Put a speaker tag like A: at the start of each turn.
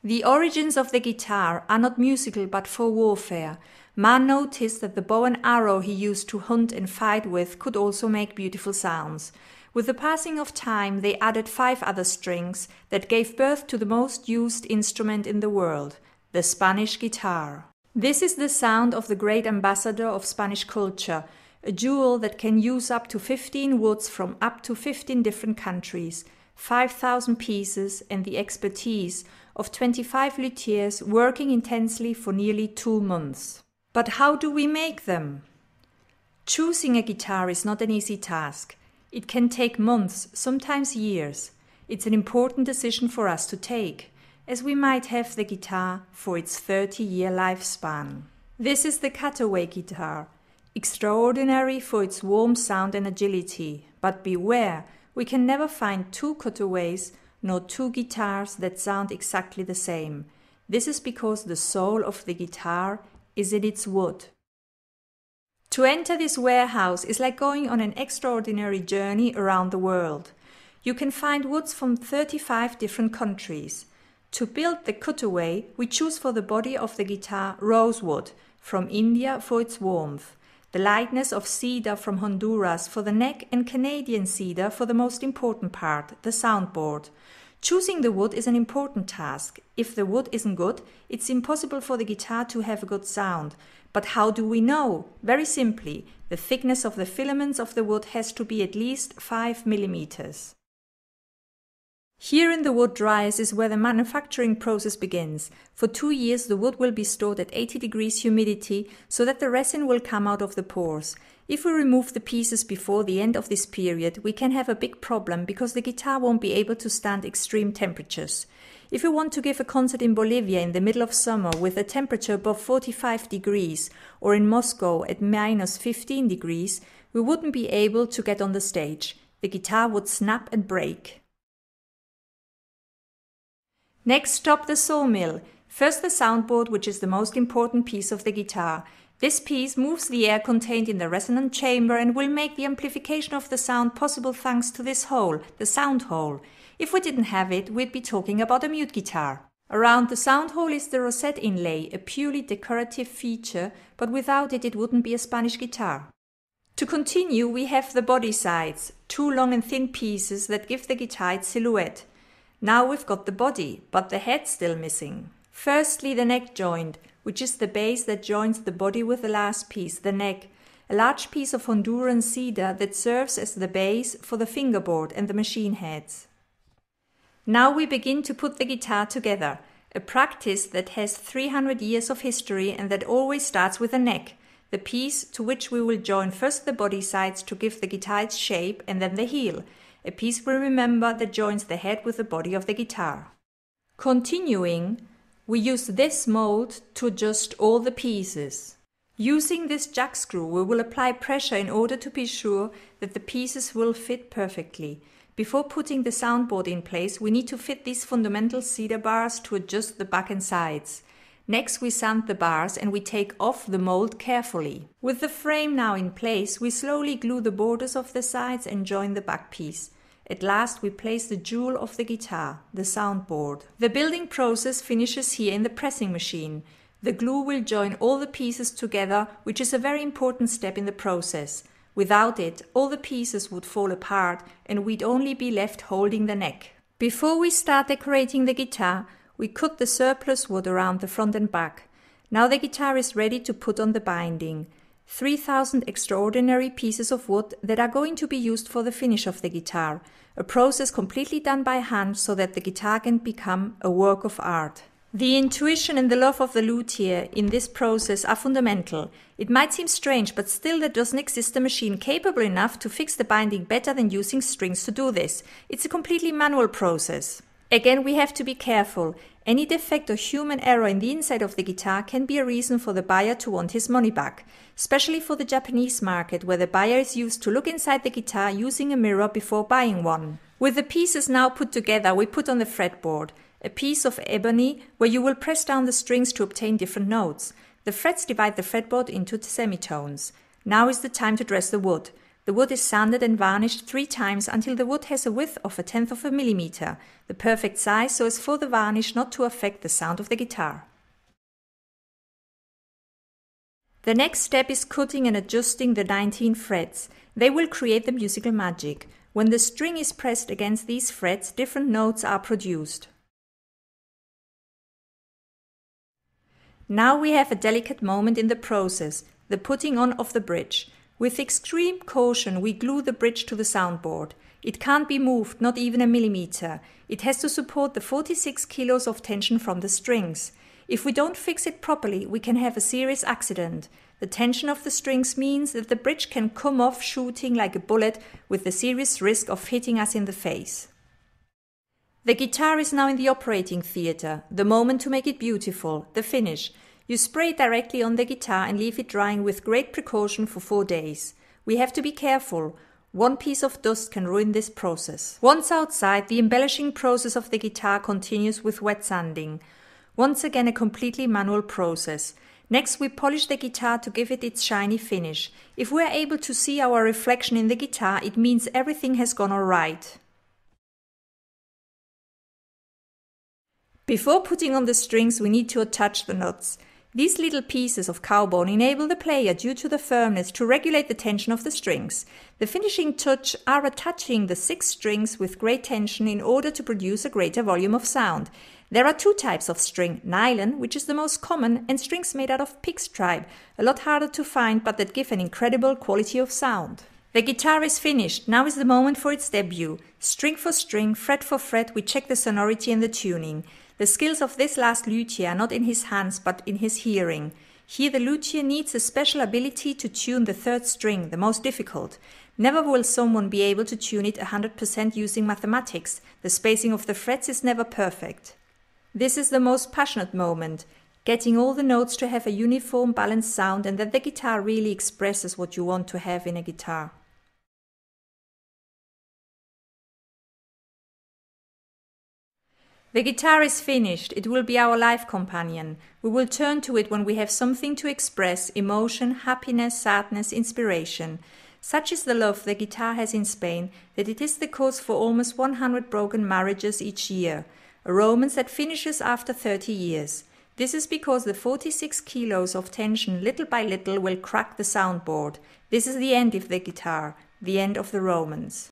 A: The origins of the guitar are not musical but for warfare. Man noticed that the bow and arrow he used to hunt and fight with could also make beautiful sounds. With the passing of time, they added 5 other strings that gave birth to the most used instrument in the world, the Spanish guitar. This is the sound of the great ambassador of Spanish culture, a jewel that can use up to 15 woods from up to 15 different countries, 5,000 pieces, and the expertise of 25 luthiers working intensely for nearly 2 months. But how do we make them? Choosing a guitar is not an easy task. It can take months, sometimes years. It's an important decision for us to take, as we might have the guitar for its 30-year lifespan. This is the cutaway guitar, extraordinary for its warm sound and agility. But beware, we can never find 2 cutaways nor 2 guitars that sound exactly the same. This is because the soul of the guitar is in its wood. To enter this warehouse is like going on an extraordinary journey around the world. You can find woods from 35 different countries. To build the cutaway, we choose for the body of the guitar rosewood from India for its warmth, the lightness of cedar from Honduras for the neck, and Canadian cedar for the most important part, the soundboard. Choosing the wood is an important task. If the wood isn't good, it's impossible for the guitar to have a good sound. But how do we know? Very simply, the thickness of the filaments of the wood has to be at least 5 millimeters. Here in the wood dryers is where the manufacturing process begins. For 2 years the wood will be stored at 80 degrees humidity so that the resin will come out of the pores. If we remove the pieces before the end of this period, we can have a big problem because the guitar won't be able to stand extreme temperatures. If we want to give a concert in Bolivia in the middle of summer with a temperature above 45 degrees or in Moscow at minus 15 degrees, we wouldn't be able to get on the stage. The guitar would snap and break. Next stop, the sawmill. First the soundboard, which is the most important piece of the guitar. This piece moves the air contained in the resonant chamber and will make the amplification of the sound possible thanks to this hole, the sound hole. If we didn't have it, we'd be talking about a mute guitar. Around the sound hole is the rosette inlay, a purely decorative feature, but without it, it wouldn't be a Spanish guitar. To continue, we have the body sides, 2 long and thin pieces that give the guitar its silhouette. Now we've got the body, but the head's still missing. Firstly, the neck joint, which is the base that joins the body with the last piece, the neck, a large piece of Honduran cedar that serves as the base for the fingerboard and the machine heads. Now we begin to put the guitar together, a practice that has 300 years of history and that always starts with the neck, the piece to which we will join first the body sides to give the guitar its shape and then the heel, a piece we remember that joins the head with the body of the guitar. Continuing, we use this mold to adjust all the pieces. Using this jack screw, we will apply pressure in order to be sure that the pieces will fit perfectly. Before putting the soundboard in place, we need to fit these fundamental cedar bars to adjust the back and sides. Next, we sand the bars and we take off the mold carefully. With the frame now in place, we slowly glue the borders of the sides and join the back piece. At last, we place the jewel of the guitar, the soundboard. The building process finishes here in the pressing machine. The glue will join all the pieces together, which is a very important step in the process. Without it, all the pieces would fall apart and we'd only be left holding the neck. Before we start decorating the guitar, we cut the surplus wood around the front and back. Now the guitar is ready to put on the binding. 3,000 extraordinary pieces of wood that are going to be used for the finish of the guitar, a process completely done by hand so that the guitar can become a work of art. The intuition and the love of the luthier in this process are fundamental. It might seem strange, but still there doesn't exist a machine capable enough to fix the binding better than using strings to do this. It's a completely manual process. Again, we have to be careful. Any defect or human error in the inside of the guitar can be a reason for the buyer to want his money back, especially for the Japanese market, where the buyer is used to look inside the guitar using a mirror before buying one. With the pieces now put together, we put on the fretboard, a piece of ebony where you will press down the strings to obtain different notes. The frets divide the fretboard into semitones. Now is the time to dress the wood. The The wood is sanded and varnished 3 times until the wood has a width of 1/10 of a millimeter, the perfect size so as for the varnish not to affect the sound of the guitar. The next step is cutting and adjusting the 19 frets. They will create the musical magic. When the string is pressed against these frets, different notes are produced. Now we have a delicate moment in the process, the putting on of the bridge. With extreme caution we glue the bridge to the soundboard. It can't be moved, not even a millimeter. It has to support the 46 kilos of tension from the strings. If we don't fix it properly, we can have a serious accident. The tension of the strings means that the bridge can come off shooting like a bullet with the serious risk of hitting us in the face. The guitar is now in the operating theatre, the moment to make it beautiful, the finish. You spray it directly on the guitar and leave it drying with great precaution for 4 days. We have to be careful. One piece of dust can ruin this process. Once outside, the embellishing process of the guitar continues with wet sanding. Once again a completely manual process. Next we polish the guitar to give it its shiny finish. If we are able to see our reflection in the guitar, it means everything has gone all right. Before putting on the strings we need to attach the nuts. These little pieces of cowbone enable the player, due to the firmness, to regulate the tension of the strings. The finishing touch are attaching the 6 strings with great tension in order to produce a greater volume of sound. There are 2 types of string, nylon, which is the most common, and strings made out of pig stripe, a lot harder to find but that give an incredible quality of sound. The guitar is finished, now is the moment for its debut. String for string, fret for fret, we check the sonority and the tuning. The skills of this last luthier are not in his hands but in his hearing. Here the luthier needs a special ability to tune the 3rd string, the most difficult. Never will someone be able to tune it 100% using mathematics. The spacing of the frets is never perfect. This is the most passionate moment, getting all the notes to have a uniform balanced sound and that the guitar really expresses what you want to have in a guitar. The guitar is finished. It will be our life companion. We will turn to it when we have something to express, emotion, happiness, sadness, inspiration. Such is the love the guitar has in Spain that it is the cause for almost 100 broken marriages each year, a romance that finishes after 30 years. This is because the 46 kilos of tension little by little will crack the soundboard. This is the end of the guitar, the end of the romance.